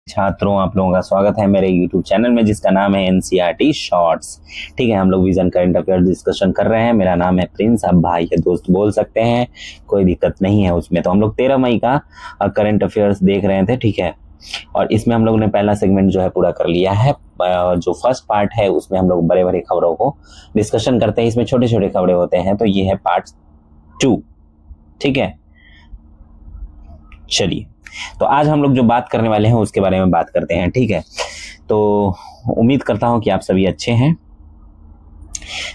छात्रों, आप लोगों का स्वागत है मेरे YouTube चैनल में जिसका नाम है NCERT शॉर्ट्स। ठीक है, हम लोग विजन करंट अफेयर डिस्कशन कर रहे हैं। मेरा नाम है प्रिंस, आप भाई या दोस्त बोल सकते हैं, कोई दिक्कत नहीं है उसमें। तो हम लोग 13 मई का करंट अफेयर्स देख रहे थे, ठीक है। और इसमें हम लोग ने पहला सेगमेंट जो है पूरा कर लिया है। जो फर्स्ट पार्ट है उसमें हम लोग बड़े बड़े खबरों को डिस्कशन करते हैं, इसमें छोटे छोटे खबरें होते हैं। तो ये है पार्ट 2, ठीक है। चलिए, तो आज हम लोग जो बात करने वाले हैं उसके बारे में बात करते हैं, ठीक है। तो उम्मीद करता हूं कि आप सभी अच्छे हैं।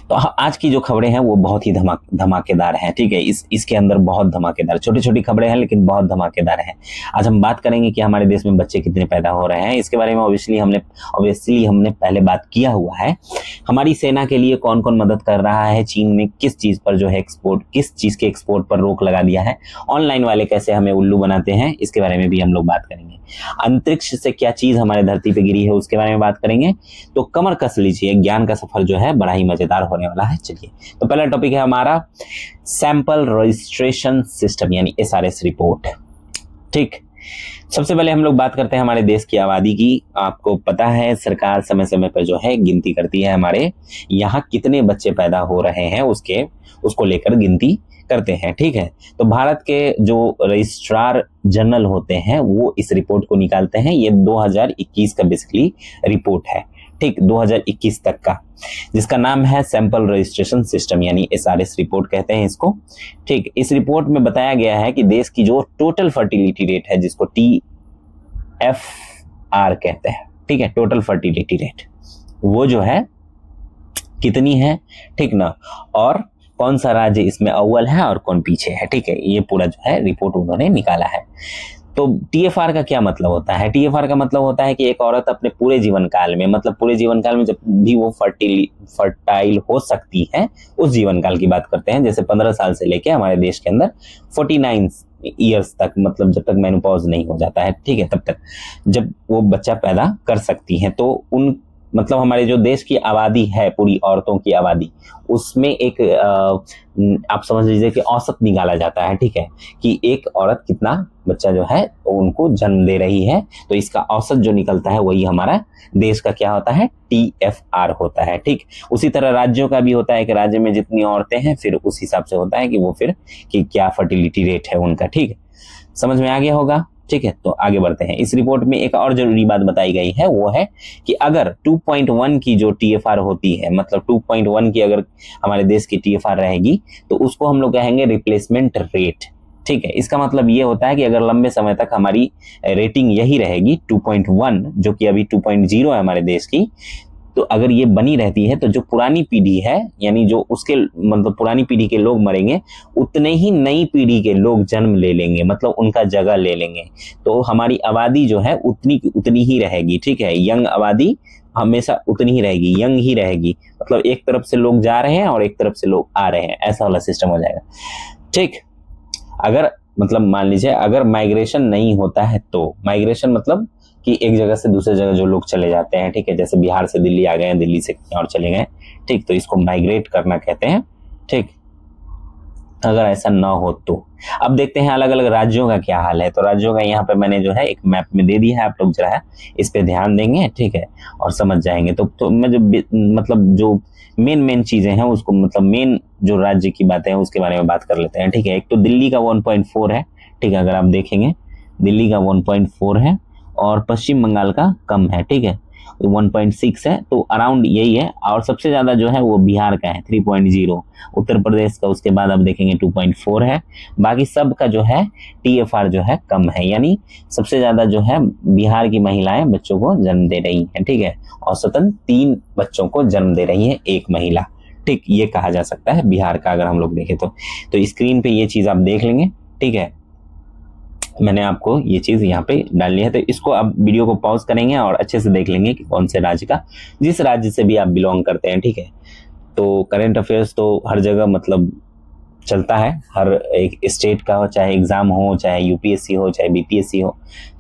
तो आज की जो खबरें हैं वो बहुत ही धमाकेदार हैं, ठीक है। इसके अंदर बहुत धमाकेदार छोटी छोटी खबरें हैं लेकिन बहुत धमाकेदार हैं। आज हम बात करेंगे कि हमारे देश में बच्चे कितने पैदा हो रहे हैं, इसके बारे में ऑब्वियसली हमने पहले बात किया हुआ है। हमारी सेना के लिए कौन कौन मदद कर रहा है, चीन ने किस चीज पर जो है किस चीज के एक्सपोर्ट पर रोक लगा दिया है, ऑनलाइन वाले कैसे हमें उल्लू बनाते हैं, इसके बारे में भी हम लोग बात करेंगे। अंतरिक्ष से क्या चीज हमारे धरती पे गिरी है उसके बारे में बात करेंगे। तो कमर कस लीजिए, ज्ञान का सफर जो है बड़ा ही मजेदार होने वाला है। चलिए, तो पहला टॉपिक है हमारा सैंपल रजिस्ट्रेशन सिस्टम यानी SRS रिपोर्ट, ठीक। सबसे पहले हम लोग बात करते हैं हमारे देश की आबादी की। आपको पता है सरकार समय समय पर जो है गिनती करती है, हमारे यहाँ कितने बच्चे पैदा हो रहे हैं उसको लेकर गिनती करते हैं, ठीक है। तो भारत के जो रजिस्ट्रार जनरल होते हैं वो इस रिपोर्ट को निकालते हैं। ये 2021 का बेसिकली रिपोर्ट है, ठीक, 2021 तक का, जिसका नाम है सैंपल रजिस्ट्रेशन सिस्टम यानी SRS रिपोर्ट कहते हैं इसको, ठीक। इस रिपोर्ट में बताया गया है कि देश की जो टोटल फर्टिलिटी रेट है जिसको TFR कहते हैं, ठीक है, टोटल फर्टिलिटी रेट, वो जो है कितनी है, ठीक ना, और कौन सा राज्य इसमें अव्वल है और कौन पीछे है, ठीक है। ये पूरा जो है रिपोर्ट उन्होंने निकाला है। तो TFR का क्या मतलब होता है? TFR का मतलब होता है कि एक औरत अपने पूरे जीवन काल में, मतलब पूरे जीवन काल में जब भी वो फर्टाइल हो सकती है, उस जीवन काल की बात करते हैं। जैसे 15 साल से लेके हमारे देश के अंदर 49 ईयर्स तक, मतलब जब तक मेनोपॉज नहीं हो जाता है, ठीक है, तब तक जब वो बच्चा पैदा कर सकती हैं। तो उन मतलब हमारे जो देश की आबादी है, पूरी औरतों की आबादी, उसमें एक आप समझ लीजिए कि औसत निकाला जाता है, ठीक है, कि एक औरत कितना बच्चा जो है उनको जन्म दे रही है। तो इसका औसत जो निकलता है वही हमारा देश का क्या होता है, TFR होता है, ठीक। उसी तरह राज्यों का भी होता है कि राज्य में जितनी औरतें हैं फिर उस हिसाब से होता है कि वो फिर कि क्या फर्टिलिटी रेट है उनका, ठीक है। समझ में आ गया होगा, ठीक है। तो आगे बढ़ते हैं। इस रिपोर्ट में एक और जरूरी बात बताई गई है, वो है कि अगर 2.1 की जो TFR होती है, मतलब 2.1 की अगर हमारे देश की TFR रहेगी तो उसको हम लोग कहेंगे रिप्लेसमेंट रेट, ठीक है। इसका मतलब ये होता है कि अगर लंबे समय तक हमारी रेटिंग यही रहेगी 2.1, जो कि अभी 2.0 है हमारे देश की, तो अगर ये बनी रहती है तो जो पुरानी पीढ़ी है, यानी जो उसके मतलब पुरानी पीढ़ी के लोग मरेंगे, उतने ही नई पीढ़ी के लोग जन्म ले लेंगे, मतलब उनका जगह ले लेंगे। तो हमारी आबादी जो है उतनी ही रहेगी, ठीक है। यंग आबादी हमेशा उतनी ही रहेगी, यंग ही रहेगी, मतलब एक तरफ से लोग जा रहे हैं और एक तरफ से लोग आ रहे हैं, ऐसा वाला सिस्टम हो जाएगा, ठीक। अगर मतलब मान लीजिए अगर माइग्रेशन नहीं होता है, तो माइग्रेशन मतलब कि एक जगह से दूसरे जगह जो लोग चले जाते हैं, ठीक है, जैसे बिहार से दिल्ली आ गए हैं, दिल्ली से कहीं और चले गए, ठीक, तो इसको माइग्रेट करना कहते हैं, ठीक। अगर ऐसा ना हो तो अब देखते हैं अलग अलग राज्यों का क्या हाल है। तो राज्यों का यहाँ पे मैंने जो है एक मैप में दे दिया है, आप लोग जरा इस पे ध्यान देंगे, ठीक है, और समझ जाएंगे। तो मैं जो मतलब जो मेन चीजें हैं उसको, मतलब मेन जो राज्य की बातें हैं उसके बारे में बात कर लेते हैं, ठीक है। एक तो दिल्ली का 1.4 है, ठीक है, अगर आप देखेंगे दिल्ली का 1.4 है और पश्चिम बंगाल का कम है, ठीक है, 1.6 है, तो अराउंड यही है। और सबसे ज्यादा जो है वो बिहार का है 3.0, उत्तर प्रदेश का उसके बाद आप देखेंगे 2.4 है। बाकी सब का जो है TFR जो है कम है, यानी सबसे ज्यादा जो है बिहार की महिलाएं बच्चों को जन्म दे रही हैं, ठीक है, औसतन 3 बच्चों को जन्म दे रही है एक महिला, ठीक, ये कहा जा सकता है बिहार का अगर हम लोग देखें तो स्क्रीन पे ये चीज आप देख लेंगे, ठीक है। मैंने आपको ये चीज यहाँ पे डालनी है, तो इसको आप वीडियो को पॉज करेंगे और अच्छे से देख लेंगे कि कौन से राज्य का, जिस राज्य से भी आप बिलोंग करते हैं, ठीक है। तो करंट अफेयर्स तो हर जगह मतलब चलता है, हर एक स्टेट का हो, चाहे एग्जाम हो, चाहे UPSC हो, चाहे BPSC हो,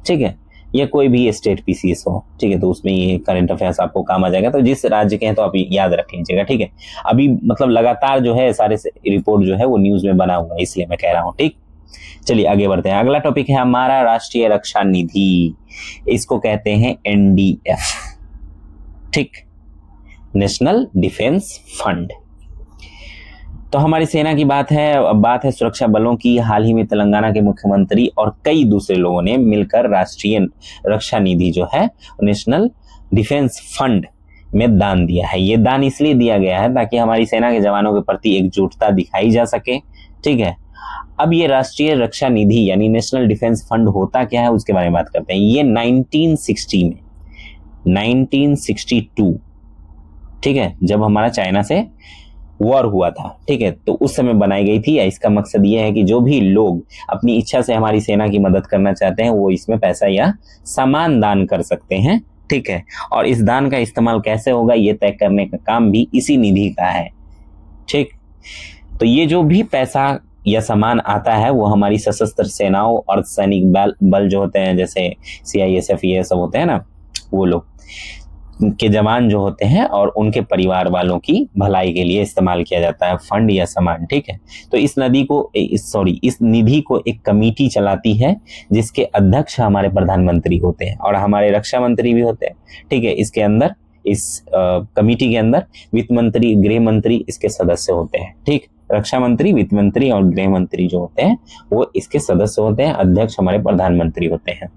ठीक है, या कोई भी स्टेट PCS हो, ठीक है, तो उसमें ये करंट अफेयर्स आपको काम आ जाएगा। तो जिस राज्य के हैं तो आप याद रख लीजिएगा, ठीक है। अभी मतलब लगातार जो है सारे रिपोर्ट जो है वो न्यूज में बना हुआ है, इसलिए मैं कह रहा हूँ, ठीक। चलिए आगे बढ़ते हैं। अगला टॉपिक है हमारा राष्ट्रीय रक्षा निधि, इसको कहते हैं NDF, ठीक, नेशनल डिफेंस फंड। तो हमारी सेना की बात है, अब बात है सुरक्षा बलों की। हाल ही में तेलंगाना के मुख्यमंत्री और कई दूसरे लोगों ने मिलकर राष्ट्रीय रक्षा निधि जो है नेशनल डिफेंस फंड में दान दिया है। ये दान इसलिए दिया गया है ताकि हमारी सेना के जवानों के प्रति एकजुटता दिखाई जा सके, ठीक है। अब ये राष्ट्रीय रक्षा निधि यानी नेशनल डिफेंस फंड होता क्या है उसके बारे में बात करते हैं। ये 1960 में 1962, ठीक है, जब हमारा चाइना से वॉर हुआ था, ठीक है, तो उस समय बनाई गई थी। इसका मकसद ये है कि जो भी लोग अपनी इच्छा से हमारी सेना की मदद करना चाहते हैं वो इसमें पैसा या सामान दान कर सकते हैं, ठीक है। और इस दान का इस्तेमाल कैसे होगा ये तय करने का काम भी इसी निधि का है, ठीक। तो ये जो भी पैसा या सामान आता है वो हमारी सशस्त्र सेनाओं और सैनिक बल जो होते हैं, जैसे CISF ये सब होते हैं ना, वो लोग के जवान जो होते हैं और उनके परिवार वालों की भलाई के लिए इस्तेमाल किया जाता है फंड या सामान, ठीक है। तो इस निधि को एक कमेटी चलाती है जिसके अध्यक्ष हमारे प्रधानमंत्री होते हैं और हमारे रक्षा मंत्री भी होते हैं, ठीक है। इसके अंदर इस कमेटी के अंदर वित्त मंत्री, गृह मंत्री इसके सदस्य होते हैं, ठीक। रक्षा मंत्री, वित्त मंत्री और गृह मंत्री जो होते हैं वो इसके सदस्य होते हैं, अध्यक्ष हमारे प्रधानमंत्री होते हैं,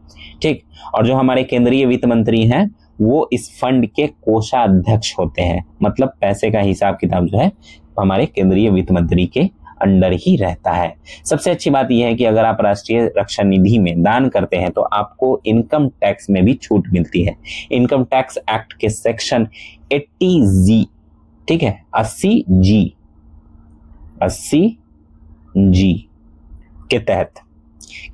ठीक। और जो हमारे केंद्रीय वित्त मंत्री हैं वो इस फंड के कोषाध्यक्ष होते हैं, मतलब पैसे का हिसाब किताब जो है हमारे केंद्रीय वित्त मंत्री के अंडर ही रहता है। सबसे अच्छी बात यह है कि अगर आप राष्ट्रीय रक्षा निधि में दान करते हैं तो आपको इनकम टैक्स में भी छूट मिलती है। इनकम टैक्स एक्ट के सेक्शन 80G, ठीक है, 80G के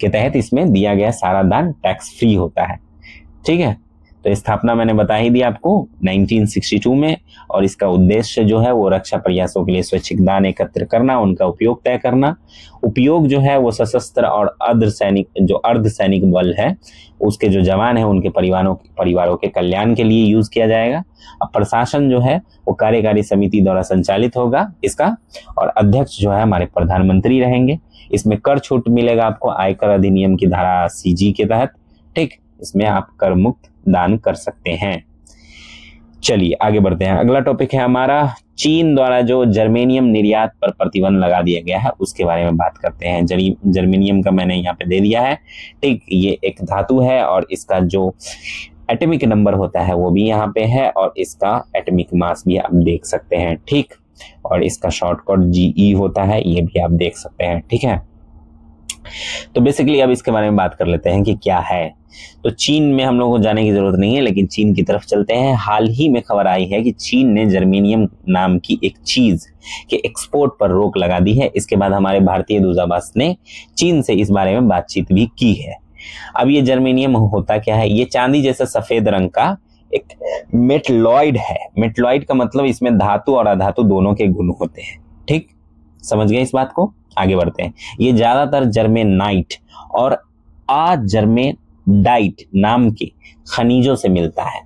तहत इसमें दिया गया सारा दान टैक्स फ्री होता है, ठीक है। तो स्थापना मैंने बता ही दी आपको 1962 में, और इसका उद्देश्य जो है वो रक्षा प्रयासों के लिए स्वैच्छिक दान एकत्र करना, उनका उपयोग तय करना। उपयोग जो है वो सशस्त्र और अर्धसैनिक बल है उसके जो जवान है उनके परिवारों के कल्याण के लिए यूज किया जाएगा। अब प्रशासन जो है वो कार्यकारी समिति द्वारा संचालित होगा इसका, और अध्यक्ष जो है हमारे प्रधानमंत्री रहेंगे। इसमें कर छूट मिलेगा आपको आयकर अधिनियम की धारा 80G के तहत, ठीक। इसमें आप कर मुक्त दान कर सकते हैं। चलिए आगे बढ़ते हैं। अगला टॉपिक है हमारा चीन द्वारा जो जर्मेनियम निर्यात पर प्रतिबंध लगा दिया गया है उसके बारे में बात करते हैं। जर्मेनियम का मैंने यहाँ पे दे दिया है, ठीक। ये एक धातु है और इसका जो एटॉमिक नंबर होता है वो भी यहाँ पे है और इसका एटॉमिक मास भी आप देख सकते हैं, ठीक। और इसका शॉर्टकट GE होता है, ये भी आप देख सकते हैं, ठीक है। तो बेसिकली अब इसके बारे में बात कर लेते हैं कि क्या है। तो चीन में हम लोगों को जाने की जरूरत नहीं है, लेकिन चीन की तरफ चलते हैं। हाल ही में खबर आई है कि चीन ने जर्मेनियम नाम की एक चीज के एक्सपोर्ट पर रोक लगा दी है। इसके बाद हमारे भारतीय दूतावास ने चीन से इस बारे में बातचीत भी की है। अब ये जर्मेनियम होता क्या है, ये चांदी जैसा सफेद रंग का एक मेटलॉइड है। मेटलॉइड का मतलब इसमें धातु और अधातु दोनों के गुण होते हैं, ठीक। समझ गए इस बात को, आगे बढ़ते हैं। ये ज्यादातर जर्मेनाइट और जर्मेडाइट नाम के खनिजों से मिलता है,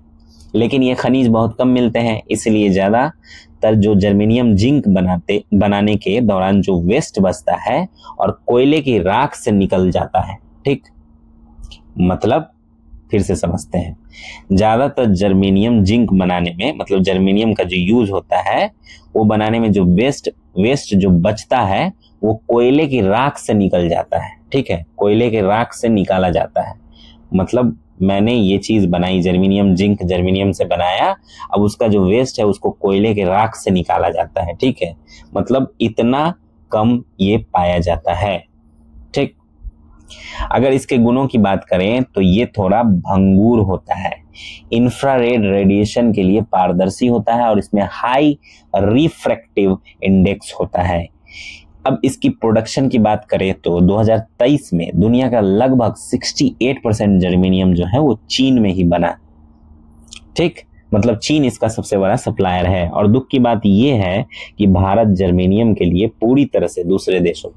लेकिन ये खनिज बहुत कम मिलते हैं, इसलिए ज्यादातर जो जर्मेनियम जिंक बनाने के दौरान जो वेस्ट बचता है और कोयले की राख से निकल जाता है, ठीक। मतलब फिर से समझते हैं, ज्यादातर जर्मेनियम जिंक बनाने में, मतलब जर्मेनियम का जो यूज होता है वो बनाने में जो वेस्ट जो बचता है वो कोयले की राख से निकल जाता है, ठीक है। कोयले के राख से निकाला जाता है, मतलब मैंने ये चीज बनाई जर्मेनियम जिंक, जर्मेनियम से बनाया, अब उसका जो वेस्ट है उसको कोयले के राख से निकाला जाता है, ठीक है। मतलब इतना कम ये पाया जाता है, ठीक। अगर इसके गुणों की बात करें तो ये थोड़ा भंगुर होता है, इंफ्रारेड रेडिएशन के लिए पारदर्शी होता है और इसमें हाई रिफ्रैक्टिव इंडेक्स होता है। अब इसकी प्रोडक्शन की बात करें तो 2023 में दुनिया का लगभग 68% जर्मेनियम जो है वो चीन में ही बना, ठीक। मतलब चीन इसका सबसे बड़ा सप्लायर है। और दुख की बात यह है कि भारत जर्मेनियम के लिए पूरी तरह से दूसरे देशों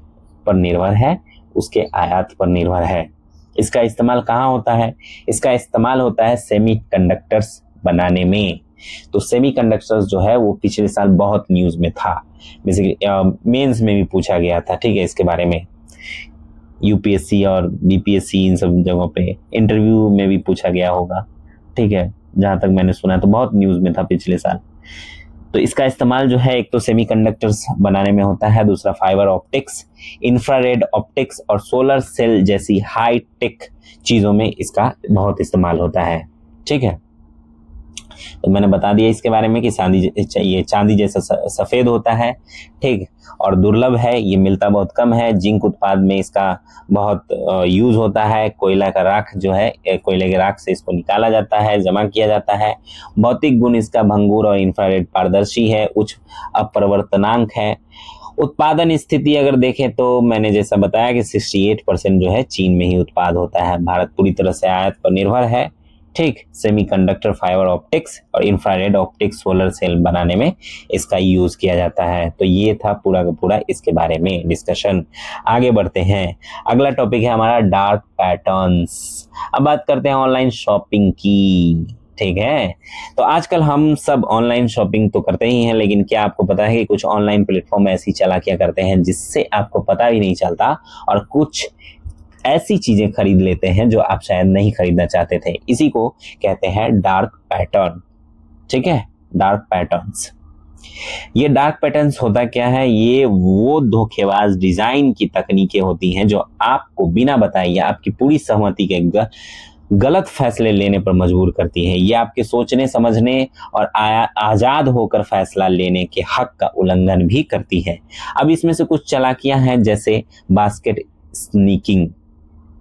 पर निर्भर है, उसके आयात पर निर्भर है। इसका इस्तेमाल कहाँ होता है, इसका इस्तेमाल होता है सेमीकंडक्टर्स बनाने में। तो सेमीकंडक्टर्स जो है वो पिछले साल बहुत न्यूज में था, बेसिकली मेंस में भी पूछा गया था, ठीक है, इसके बारे में। यूपीएससी और बीपीएससी इन सब जगहों पे इंटरव्यू में भी पूछा गया होगा, ठीक है, जहां तक मैंने सुना, तो बहुत न्यूज में था पिछले साल। तो इसका इस्तेमाल जो है एक तो सेमीकंडक्टर्स बनाने में होता है, दूसरा फाइबर ऑप्टिक्स, इंफ्रारेड ऑप्टिक्स और सोलर सेल जैसी हाई टेक चीजों में इसका बहुत इस्तेमाल होता है, ठीक है। तो मैंने बता दिया इसके बारे में कि ये चांदी जैसा सफेद होता है, ठीक, और दुर्लभ है, ये मिलता बहुत कम है। जिंक उत्पाद में इसका बहुत यूज होता है। कोयला का राख जो है, कोयले के राख से इसको निकाला जाता है, जमा किया जाता है। भौतिक गुण इसका भंगुर और इंफ्रारेड पारदर्शी है, उच्च अपरिवर्तनांक है। उत्पादन स्थिति अगर देखें तो मैंने जैसा बताया कि 68% जो है चीन में ही उत्पाद होता है। भारत पूरी तरह से आयात पर निर्भर है, ठीक। सेमीकंडक्टर, फाइबर ऑप्टिक्स और इंफ्रारेड ऑप्टिक्स, सोलर सेल बनाने में इसका यूज किया जाता है। तो ये था पूरा का पूरा इसके बारे में डिस्कशन। आगे बढ़ते हैं, अगला टॉपिक है हमारा डार्क पैटर्न्स। अब बात करते हैं ऑनलाइन शॉपिंग की, ठीक है। तो आजकल हम सब ऑनलाइन शॉपिंग तो करते ही हैं, लेकिन क्या आपको पता है कि कुछ ऑनलाइन प्लेटफॉर्म ऐसी चालाकियां करते हैं जिससे आपको पता भी नहीं चलता, और कुछ ऐसी चीजें खरीद लेते हैं जो आप शायद नहीं खरीदना चाहते थे। इसी को कहते हैं डार्क पैटर्न, ठीक है, डार्क पैटर्न्स। ये डार्क पैटर्न्स होता क्या है, ये वो धोखेबाज डिजाइन की तकनीकें होती हैं जो आपको बिना बताए या आपकी पूरी सहमति के गलत फैसले लेने पर मजबूर करती है। ये आपके सोचने, समझने और आजाद होकर फैसला लेने के हक का उल्लंघन भी करती है। अब इसमें से कुछ चालाकियां हैं, जैसे बास्केट स्नीकिंग,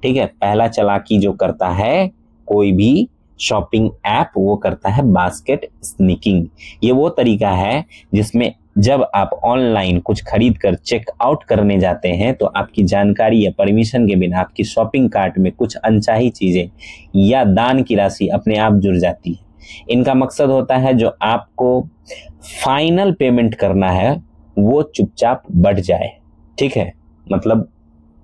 ठीक है। पहला चालाकी जो करता है कोई भी शॉपिंग ऐप, वो करता है बास्केट स्नीकिंग। ये वो तरीका है जिसमें जब आप ऑनलाइन कुछ खरीद कर चेकआउट करने जाते हैं तो आपकी जानकारी या परमिशन के बिना आपकी शॉपिंग कार्ट में कुछ अनचाही चीजें या दान की राशि अपने आप जुड़ जाती है। इनका मकसद होता है जो आपको फाइनल पेमेंट करना है वो चुपचाप बढ़ जाए, ठीक है। मतलब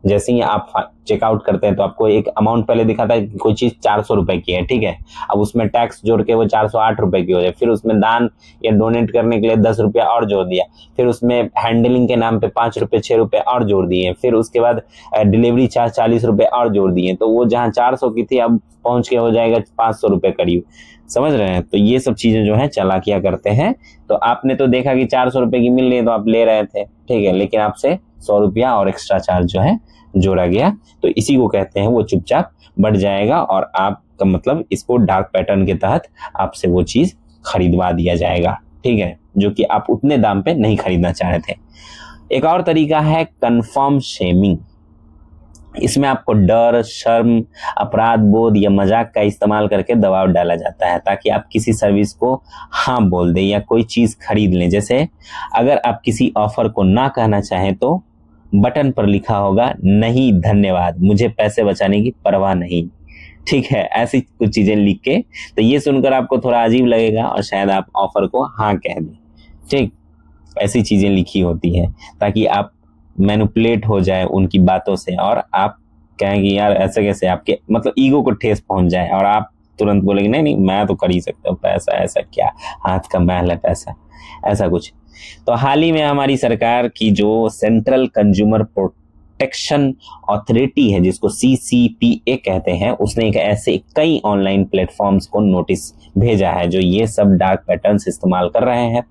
जैसे ही आप चेकआउट करते हैं तो आपको एक अमाउंट पहले दिखाता है कि कोई चीज 400 रुपए की है, ठीक है। अब उसमें टैक्स जोड़ के वो 408 रुपए की हो जाए, फिर उसमें दान या डोनेट करने के लिए 10 रुपया और जोड़ दिया, फिर उसमें हैंडलिंग के नाम पे 5 रुपए 6 रुपए और जोड़ दिए, फिर उसके बाद डिलीवरी चार्ज 40 रुपए और जोड़ दिए, तो वो जहाँ 400 की थी अब पहुंच के हो जाएगा 500 रुपए करीब, समझ रहे हैं। तो ये सब चीजें जो है चालाकियां करते हैं। तो आपने तो देखा कि 400 रुपए की मिल रही है तो आप ले रहे थे, ठीक है, लेकिन आपसे 100 रुपया और एक्स्ट्रा चार्ज जो है जोड़ा गया, तो इसी को कहते हैं वो चुपचाप बढ़ जाएगा, और आपका मतलब इसको डार्क पैटर्न के तहत आपसे वो चीज खरीदवा दिया जाएगा, ठीक है, जो कि आप उतने दाम पे नहीं खरीदना चाह रहे थे। एक और तरीका है कंफर्म शेमिंग। इसमें आपको डर, शर्म, अपराध बोध या मजाक का इस्तेमाल करके दबाव डाला जाता है ताकि आप किसी सर्विस को हाँ बोल दें या कोई चीज खरीद लें। जैसे अगर आप किसी ऑफर को ना कहना चाहें तो बटन पर लिखा होगा नहीं धन्यवाद, मुझे पैसे बचाने की परवाह नहीं, ठीक है, ऐसी कुछ चीजें लिख के। तो ये सुनकर आपको थोड़ा अजीब लगेगा और शायद आप ऑफर को हाँ कह दें, ठीक। ऐसी चीजें लिखी होती हैं ताकि आप मैनिपुलेट हो जाए उनकी बातों से और आप कहें कि यार ऐसे कैसे, आपके मतलब ईगो को ठेस पहुंच जाए और आप तुरंत बोलेंगे नहीं नहीं मैं तो कर ही सकता हूँ, पैसा ऐसा क्या, हाथ का मैल है पैसा, ऐसा कुछ। तो हाल ही में हमारी सरकार की जो सेंट्रल कंज्यूमर प्रोटेक्शन अथॉरिटी है, जिसको CCPA कहते हैं, उसने एक ऐसे कई ऑनलाइन प्लेटफॉर्म्स को नोटिस भेजा है जो ये सब डार्क पैटर्न्स इस्तेमाल कर रहे हैं,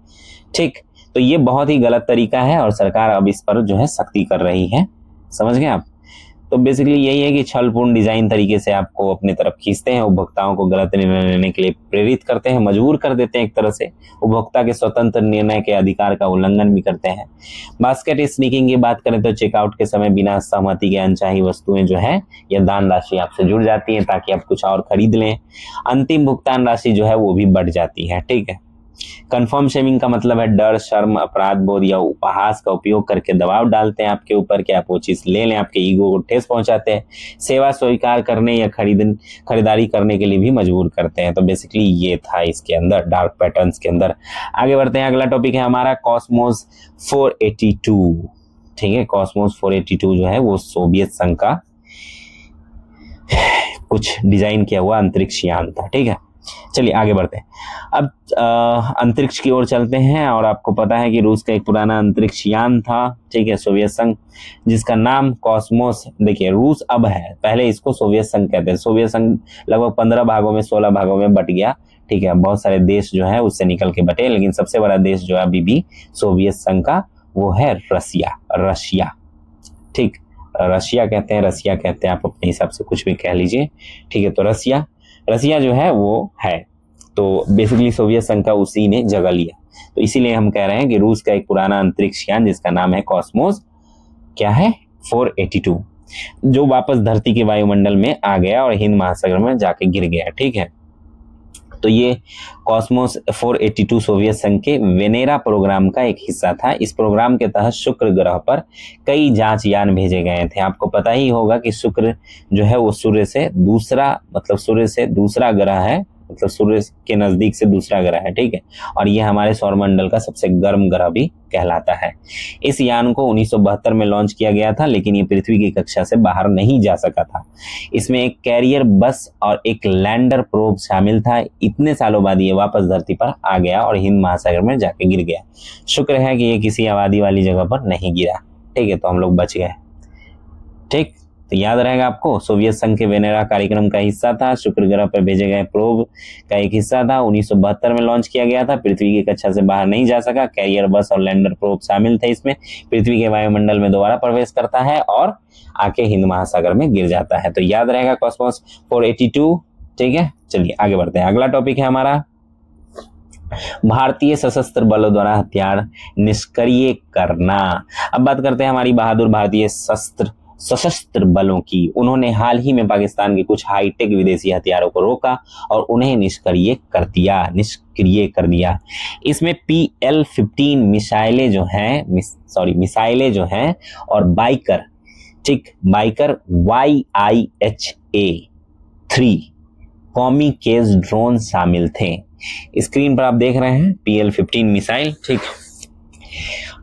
ठीक। तो ये बहुत ही गलत तरीका है और सरकार अब इस पर जो है सख्ती कर रही है, समझ गए आप। तो बेसिकली यही है कि छलपूर्ण डिजाइन तरीके से आपको अपनी तरफ खींचते हैं, उपभोक्ताओं को गलत निर्णय लेने के लिए प्रेरित करते हैं, मजबूर कर देते हैं, एक तरह से उपभोक्ता के स्वतंत्र निर्णय के अधिकार का उल्लंघन भी करते हैं। बास्केट स्नीकिंग की बात करें तो चेकआउट के समय बिना सहमति के अनचाही वस्तुएं जो है या दान राशि आपसे जुड़ जाती है ताकि आप कुछ और खरीद लें। अंतिम भुगतान राशि जो है वो भी बढ़ जाती है, ठीक है। कंफर्म शेमिंग का मतलब है डर, शर्म, अपराध बोध या उपहास का उपयोग करके दबाव डालते हैं आपके ऊपर कि आप वो चीज ले लें, आपके ईगो को ठेस पहुंचाते हैं, सेवा स्वीकार करने या खरीदारी करने के लिए भी मजबूर करते हैं। तो बेसिकली ये था इसके अंदर डार्क पैटर्न्स के अंदर। आगे बढ़ते हैं, अगला टॉपिक है हमारा कॉस्मोस 482, ठीक है। कॉस्मोस 482 जो है वो सोवियत संघ का कुछ डिजाइन किया हुआ अंतरिक्ष यान था, ठीक है। चलिए आगे बढ़ते हैं। अब अंतरिक्ष की ओर चलते हैं, और आपको पता है कि रूस का एक पुराना अंतरिक्ष यान था, ठीक है, सोवियत संघ, जिसका नाम कॉस्मोस। देखिए रूस अब है, पहले इसको सोवियत संघ कहते हैं। सोवियत संघ लगभग 15 भागों में 16 भागों में बट गया, ठीक है, बहुत सारे देश जो है उससे निकल के बटे, लेकिन सबसे बड़ा देश जो है अभी भी सोवियत संघ का वो है रशिया, ठीक, रशिया कहते हैं, रसिया कहते हैं, आप अपने हिसाब से कुछ भी कह लीजिए, ठीक है। तो रसिया जो है वो है, तो बेसिकली सोवियत संघ का उसी ने जगह लिया, तो इसीलिए हम कह रहे हैं कि रूस का एक पुराना अंतरिक्ष यान जिसका नाम है कॉस्मोस क्या है 482, जो वापस धरती के वायुमंडल में आ गया और हिंद महासागर में जाके गिर गया, ठीक है। तो ये कॉस्मोस 482 सोवियत संघ के वेनेरा प्रोग्राम का एक हिस्सा था। इस प्रोग्राम के तहत शुक्र ग्रह पर कई जांच यान भेजे गए थे। आपको पता ही होगा कि शुक्र जो है वो सूर्य से दूसरा ग्रह है, मतलब सूर्य के नजदीक से दूसरा ग्रह है, ठीक है, और ये हमारे सौरमंडल का सबसे गर्म ग्रह भी कहलाता है। इस यान को 1972 में लॉन्च किया गया था, लेकिन ये पृथ्वी की कक्षा से बाहर नहीं जा सका था। इसमें एक कैरियर बस और एक लैंडर प्रोब शामिल था। इतने सालों बाद ये वापस धरती पर आ गया और हिंद महासागर में जाके गिर गया। शुक्र है कि ये किसी आबादी वाली जगह पर नहीं गिरा, ठीक है, तो हम लोग बच गए, ठीक। तो याद रहेगा आपको, सोवियत संघ के वेनेरा कार्यक्रम का हिस्सा था, शुक्र ग्रह पर भेजे गए प्रोब का एक हिस्सा था, 1972 में लॉन्च किया गया था, पृथ्वी की कक्षा से बाहर नहीं जा सका, कैरियर बस और लैंडर प्रोब शामिल थे इसमें, पृथ्वी के वायुमंडल में दोबारा प्रवेश करता है और आके हिंद महासागर में गिर जाता है। तो याद रहेगा कॉस्मोस 482, ठीक है। चलिए आगे बढ़ते हैं, अगला टॉपिक है हमारा भारतीय सशस्त्र बलों द्वारा हथियार निष्क्रिय करना। अब बात करते हैं हमारी बहादुर भारतीय सशस्त्र बलों की। उन्होंने हाल ही में पाकिस्तान के कुछ हाईटेक विदेशी हथियारों को रोका और उन्हें निष्क्रिय कर दिया। इसमें PL-15 मिसाइलें जो हैं और बाइकर YIHA-3 कॉमी केस ड्रोन शामिल थे। स्क्रीन पर आप देख रहे हैं PL-15 मिसाइल, ठीक,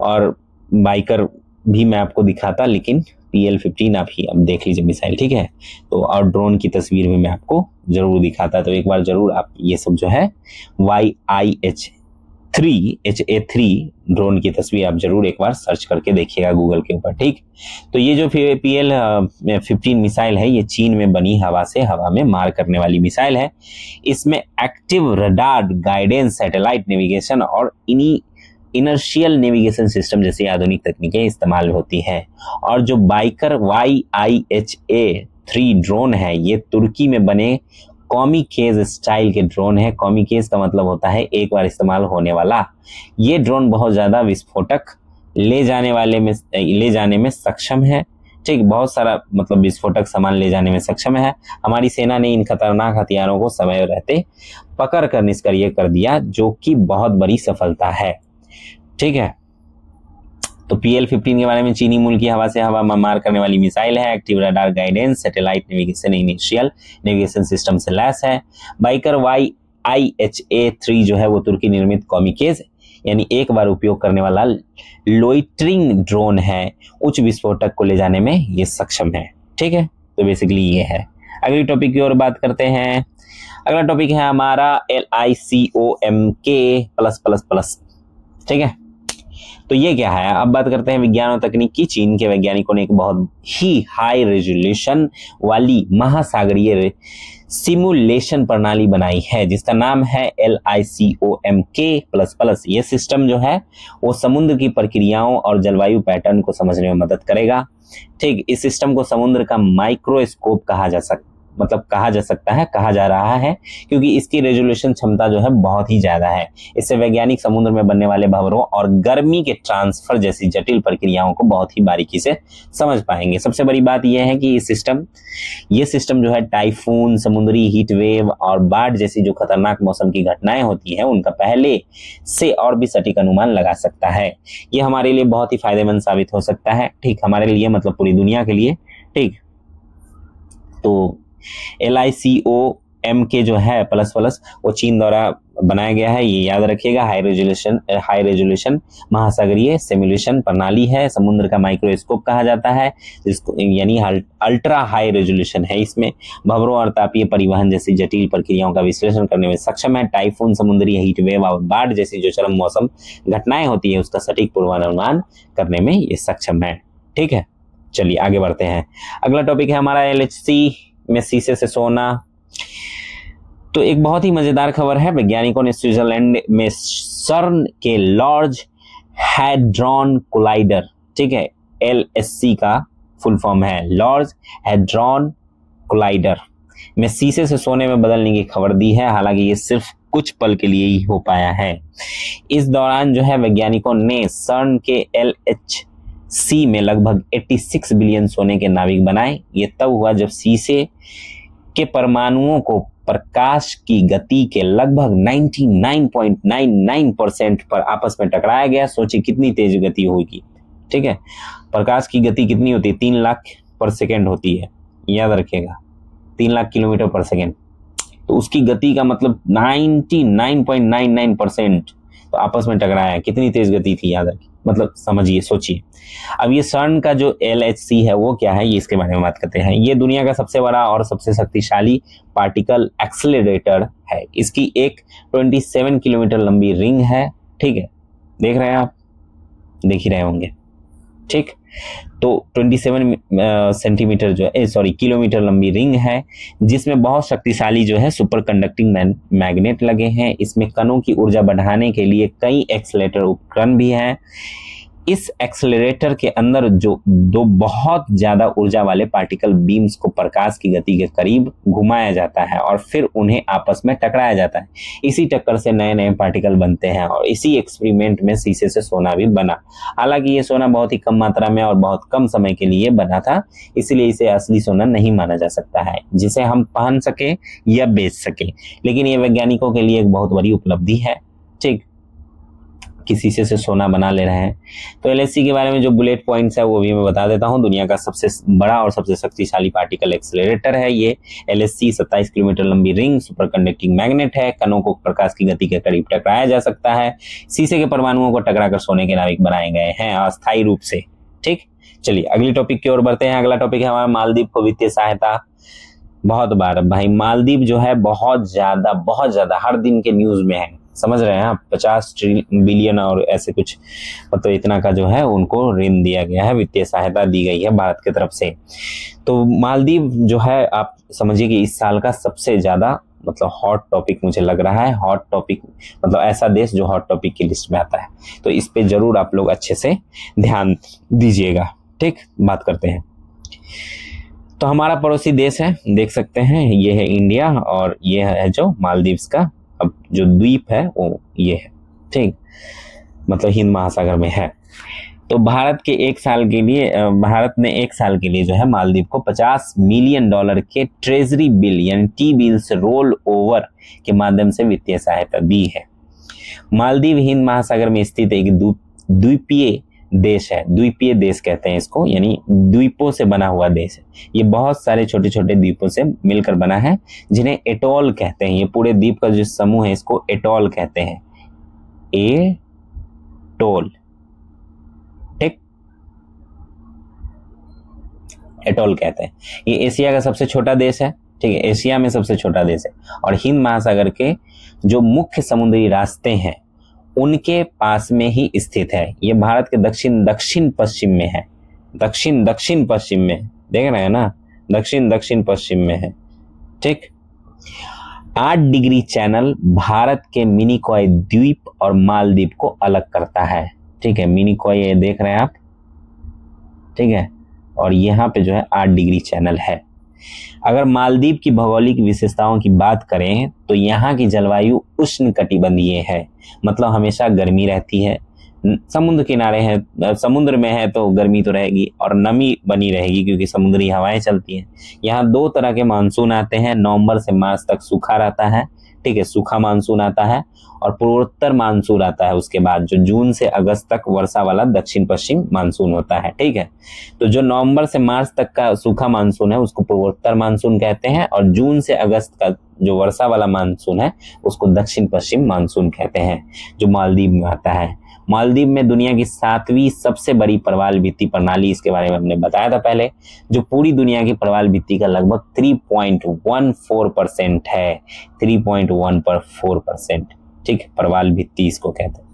और बाइकर भी मैं आपको दिखाता, लेकिन PL-15 आप देख लीजिए मिसाइल, ठीक है। तो और ड्रोन की तस्वीर भी मैं आपको जरूर दिखाता, तो एक बार जरूर आप ये सब जो है YIHA-3 ड्रोन की तस्वीर आप जरूर एक बार सर्च करके देखिएगा गूगल के ऊपर, ठीक। तो ये जो PL-15 मिसाइल है ये चीन में बनी हवा से हवा में मार करने वाली मिसाइल है। इसमें active radar guidance, satellite navigation और इनर्शियल नेविगेशन सिस्टम जैसी आधुनिक तकनीकें इस्तेमाल होती हैं। और जो बाइकर YIHA-3 ड्रोन है ये तुर्की में बने कॉमी केज स्टाइल के ड्रोन है। कॉमी केज का मतलब होता है एक बार इस्तेमाल होने वाला। ये ड्रोन बहुत ज्यादा विस्फोटक ले जाने में सक्षम है, ठीक, बहुत सारा मतलब विस्फोटक सामान ले जाने में सक्षम है। हमारी सेना ने इन खतरनाक हथियारों को समय रहते पकड़ कर निष्क्रिय कर दिया, जो कि बहुत बड़ी सफलता है, ठीक है। तो PL-15 के बारे में, चीनी मूल की हवा से हवा में मार करने वाली मिसाइल है, active radar guidance, satellite navigation, initial navigation system से लैस है। बाइकर YIHA-3 जो है वो तुर्की निर्मित कॉमी केज यानी एक बार उपयोग करने वाला लोइटरिंग ड्रोन है। उच्च विस्फोटक को ले जाने में ये सक्षम है, ठीक है। तो बेसिकली ये है। अगली टॉपिक की ओर बात करते हैं। अगला टॉपिक है हमारा LICOMK+++, ठीक है। तो ये क्या है, अब बात करते हैं विज्ञान और तकनीक की। चीन के वैज्ञानिकों ने एक बहुत ही हाई रेजोल्यूशन वाली महासागरीय सिमुलेशन प्रणाली बनाई है जिसका नाम है LICOMK++। ये सिस्टम जो है वो समुद्र की प्रक्रियाओं और जलवायु पैटर्न को समझने में मदद करेगा, ठीक। इस सिस्टम को समुद्र का माइक्रोस्कोप कहा जा रहा है क्योंकि इसकी रेजोल्यूशन क्षमता जो है बहुत ही ज्यादा है। इससे वैज्ञानिक समुद्र में बनने वाले भंवरों और गर्मी के ट्रांसफर जैसी जटिल प्रक्रियाओं को बहुत ही बारीकी से समझ पाएंगे। सबसे बड़ी बात यह है कि ये सिस्टम जो है टाइफून, समुद्री हीट वेव और बाढ़ जैसी जो खतरनाक मौसम की घटनाएं होती हैं उनका पहले से और भी सटीक अनुमान लगा सकता है। ये हमारे लिए बहुत ही फायदेमंद साबित हो सकता है, ठीक, हमारे लिए मतलब पूरी दुनिया के लिए, ठीक। तो LICOMK एम के जो है प्लस प्लस वो चीन द्वारा बनाया गया है, ये याद रखिएगा। हाई रेजोल्यूशन महासागरीय सिमुलेशन प्रणाली है, समुद्र का माइक्रोस्कोप कहा जाता है, जिसको यानी अल्ट्रा हाई रेजोल्यूशन है। इसमें भंवरों और तापीय परिवहन जैसी जटिल प्रक्रियाओं का विश्लेषण करने में सक्षम है। टाइफून, समुद्री हीट वेव और बाढ़ जैसी जो चरम मौसम घटनाएं होती है उसका सटीक पूर्वानुमान करने में ये सक्षम है। ठीक है, चलिए आगे बढ़ते हैं। अगला टॉपिक है हमारा LHC में शीशे से सोना। तो एक बहुत ही मजेदार खबर है, वैज्ञानिकों ने स्विट्जरलैंड में सर्न के लार्ज हैड्रॉन कोलाइडर, ठीक है, LHC का फुल फॉर्म है लार्ज हैड्रॉन कोलाइडर, में शीशे से सोने में बदलने की खबर दी है। हालांकि ये सिर्फ कुछ पल के लिए ही हो पाया है। इस दौरान जो है वैज्ञानिकों ने सर्न के LHC में लगभग 86 बिलियन सोने के नाभिक बनाए। ये तब हुआ जब शीशे के परमाणुओं को प्रकाश की गति के लगभग 99.99% पर आपस में टकराया गया। सोचिए कितनी तेज गति होगी। ठीक है, प्रकाश की गति कितनी होती है? 3 लाख पर सेकेंड होती है, याद रखिएगा, 3 लाख किलोमीटर पर सेकेंड। तो उसकी गति का मतलब 99.99% तो आपस में टकराया। कितनी तेज गति थी, याद रखिए, मतलब समझिए, सोचिए। अब ये सर्न का जो LHC है वो क्या है, ये इसके बारे में बात करते हैं। ये दुनिया का सबसे बड़ा और सबसे शक्तिशाली पार्टिकल एक्सेलरेटर है। इसकी एक 27 किलोमीटर लंबी रिंग है। ठीक है, देख रहे हैं आप, देख ही रहे होंगे। ठीक, तो 27 सेंटीमीटर जो है किलोमीटर लंबी रिंग है, जिसमें बहुत शक्तिशाली जो है सुपर कंडक्टिंग मैग्नेट लगे हैं। इसमें कणों की ऊर्जा बढ़ाने के लिए कई एक्सेलरेटर उपकरण भी हैं। इस एक्सेलरेटर के अंदर जो 2 बहुत ज्यादा ऊर्जा वाले पार्टिकल बीम्स को प्रकाश की गति के करीब घुमाया जाता है और फिर उन्हें आपस में टकराया जाता है। इसी टक्कर से नए नए पार्टिकल बनते हैं और इसी एक्सपेरिमेंट में शीशे से सोना भी बना। हालांकि ये सोना बहुत ही कम मात्रा में और बहुत कम समय के लिए बना था, इसलिए इसे असली सोना नहीं माना जा सकता है जिसे हम पहन सके या बेच सके। लेकिन ये वैज्ञानिकों के लिए एक बहुत बड़ी उपलब्धि है। ठीक, कि शीशे से सोना बना ले रहे हैं। तो LHC के बारे में जो बुलेट पॉइंट्स है वो भी मैं बता देता हूँ। दुनिया का सबसे बड़ा और सबसे शक्तिशाली पार्टिकल एक्सेलरेटर है ये LHC। 27 किलोमीटर लंबी रिंग, सुपर कंडक्टिंग मैग्नेट है, कणों को प्रकाश की गति के करीब टकराया जा सकता है। शीशे के परमाणुओं को टकराकर सोने के नाभिक बनाए गए हैं अस्थायी रूप से। ठीक, चलिए अगली टॉपिक की ओर बढ़ते हैं। अगला टॉपिक है हमारा मालदीव को वित्तीय सहायता। बहुत बार भाई मालदीव जो है बहुत ज्यादा हर दिन के न्यूज में है, समझ रहे हैं आप। 50 बिलियन और ऐसे कुछ, मतलब इतना का जो है उनको ऋण दिया गया है, वित्तीय सहायता दी गई है भारत की तरफ से। तो मालदीव जो है आप समझिए कि इस साल का सबसे ज्यादा मतलब हॉट टॉपिक मुझे लग रहा है। हॉट टॉपिक मतलब ऐसा देश जो हॉट टॉपिक की लिस्ट में आता है, तो इस पे जरूर आप लोग अच्छे से ध्यान दीजिएगा। ठीक, बात करते हैं। तो हमारा पड़ोसी देश है, देख सकते हैं, ये है इंडिया और ये है जो मालदीव्स का अब जो द्वीप है वो ये है। ठीक, मतलब हिंद महासागर में है। तो भारत ने एक साल के लिए जो है मालदीव को $50 मिलियन के ट्रेजरी बिल यानी T-बिल्स रोल ओवर के माध्यम से वित्तीय सहायता दी है। मालदीव हिंद महासागर में स्थित एक द्वीपीय देश है। द्वीपीय देश कहते हैं इसको, यानी द्वीपों से बना हुआ देश है। ये बहुत सारे छोटे छोटे द्वीपों से मिलकर बना है, जिन्हें एटॉल कहते हैं। ये पूरे द्वीप का जो समूह है इसको एटॉल कहते हैं, एटॉल। ठीक, एटॉल कहते हैं। ये एशिया का सबसे छोटा देश है। ठीक है, एशिया में सबसे छोटा देश है और हिंद महासागर के जो मुख्य समुद्री रास्ते हैं उनके पास में ही स्थित है। ये भारत के दक्षिण पश्चिम में है। दक्षिण पश्चिम में, देख रहे हैं ना, दक्षिण पश्चिम में है। ठीक, 8 डिग्री चैनल भारत के मिनिकॉय द्वीप और मालदीव को अलग करता है। ठीक है, मिनिकॉय ये देख रहे हैं आप। ठीक है, और यहाँ पे जो है 8 डिग्री चैनल है। अगर मालदीव की भौगोलिक विशेषताओं की बात करें तो यहाँ की जलवायु उष्णकटिबंधीय है, मतलब हमेशा गर्मी रहती है। समुद्र किनारे है, समुद्र में है तो गर्मी तो रहेगी और नमी बनी रहेगी क्योंकि समुद्री हवाएं चलती हैं। यहाँ 2 तरह के मानसून आते हैं। नवंबर से मार्च तक सूखा रहता है। ठीक है, सूखा मानसून आता है और पूर्वोत्तर मानसून आता है उसके बाद, जो जून से अगस्त तक वर्षा वाला दक्षिण पश्चिम मानसून होता है। ठीक है, तो जो नवंबर से मार्च तक का सूखा मानसून है उसको पूर्वोत्तर मानसून कहते हैं और जून से अगस्त का जो वर्षा वाला मानसून है उसको दक्षिण पश्चिम मानसून कहते हैं, जो मालदीव में आता है। मालदीव में दुनिया की 7वीं सबसे बड़ी प्रवाल भित्ति प्रणाली, इसके बारे में हमने बताया था पहले, जो पूरी दुनिया की प्रवाल भित्ति का लगभग 3.14% है। 3.14%, ठीक, प्रवाल भित्ति इसको कहते हैं,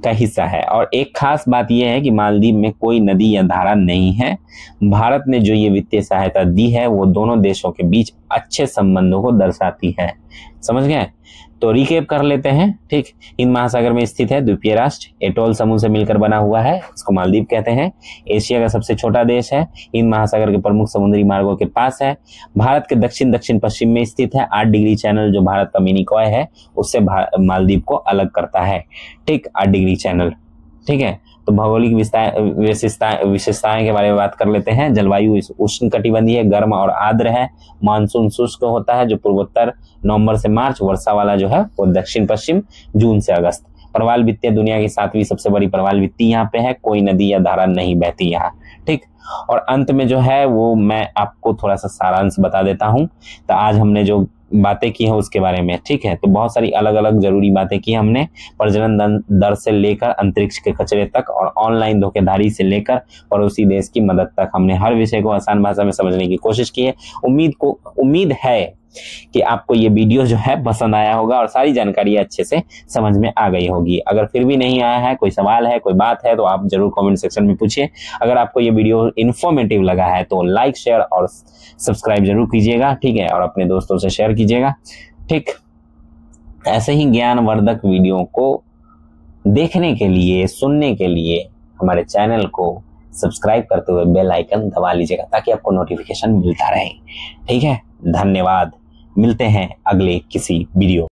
का हिस्सा है। और एक खास बात यह है कि मालदीव में कोई नदी या धारा नहीं है। भारत ने जो ये वित्तीय सहायता दी है वो दोनों देशों के बीच अच्छे संबंधों को दर्शाती है। समझ गए? तो रिकेप कर लेते हैं, ठीक। हिंद महासागर में स्थित है, द्वीपीय राष्ट्र, एटोल समूह से मिलकर बना हुआ है, इसको मालदीव कहते हैं। एशिया का सबसे छोटा देश है, हिंद महासागर के प्रमुख समुद्री मार्गों के पास है, भारत के दक्षिण दक्षिण पश्चिम में स्थित है। 8 डिग्री चैनल जो भारत का मिनी कॉय है उससे मालदीव को अलग करता है, ठीक, 8 डिग्री चैनल, ठीक है। तो भौगोलिक विशेषताएं के बारे में बात कर लेते हैं। जलवायु उष्णकटिबंधीय, गर्म और आर्द्र है। मानसून शुष्क होता है जो पूर्वोत्तर, नवंबर से मार्च। वर्षा वाला जो है वो दक्षिण पश्चिम, जून से अगस्त। प्रवाल भित्ति दुनिया की 7वीं सबसे बड़ी प्रवाल भित्ति यहाँ पे है। कोई नदी या धारा नहीं बहती यहाँ, ठीक। और अंत में जो है वो मैं आपको थोड़ा सा सारांश बता देता हूँ। तो आज हमने जो बातें की है उसके बारे में, ठीक है। तो बहुत सारी अलग अलग जरूरी बातें की हमने, प्रजनन दर से लेकर अंतरिक्ष के कचरे तक और ऑनलाइन धोखेधारी से लेकर पड़ोसी देश की मदद तक, हमने हर विषय को आसान भाषा में समझने की कोशिश की है। उम्मीद है कि आपको ये वीडियो जो है पसंद आया होगा और सारी जानकारी अच्छे से समझ में आ गई होगी। अगर फिर भी नहीं आया है, कोई सवाल है, कोई बात है, तो आप जरूर कमेंट सेक्शन में पूछिए। अगर आपको ये वीडियो इन्फॉर्मेटिव लगा है तो लाइक, शेयर और सब्सक्राइब जरूर कीजिएगा, ठीक है, और अपने दोस्तों से शेयर कीजिएगा, ठीक। ऐसे ही ज्ञानवर्धक वीडियो को देखने के लिए, सुनने के लिए हमारे चैनल को सब्सक्राइब करते हुए बेल आइकन दबा लीजिएगा ताकि आपको नोटिफिकेशन मिलता रहे, ठीक है। धन्यवाद, मिलते हैं अगले किसी वीडियो।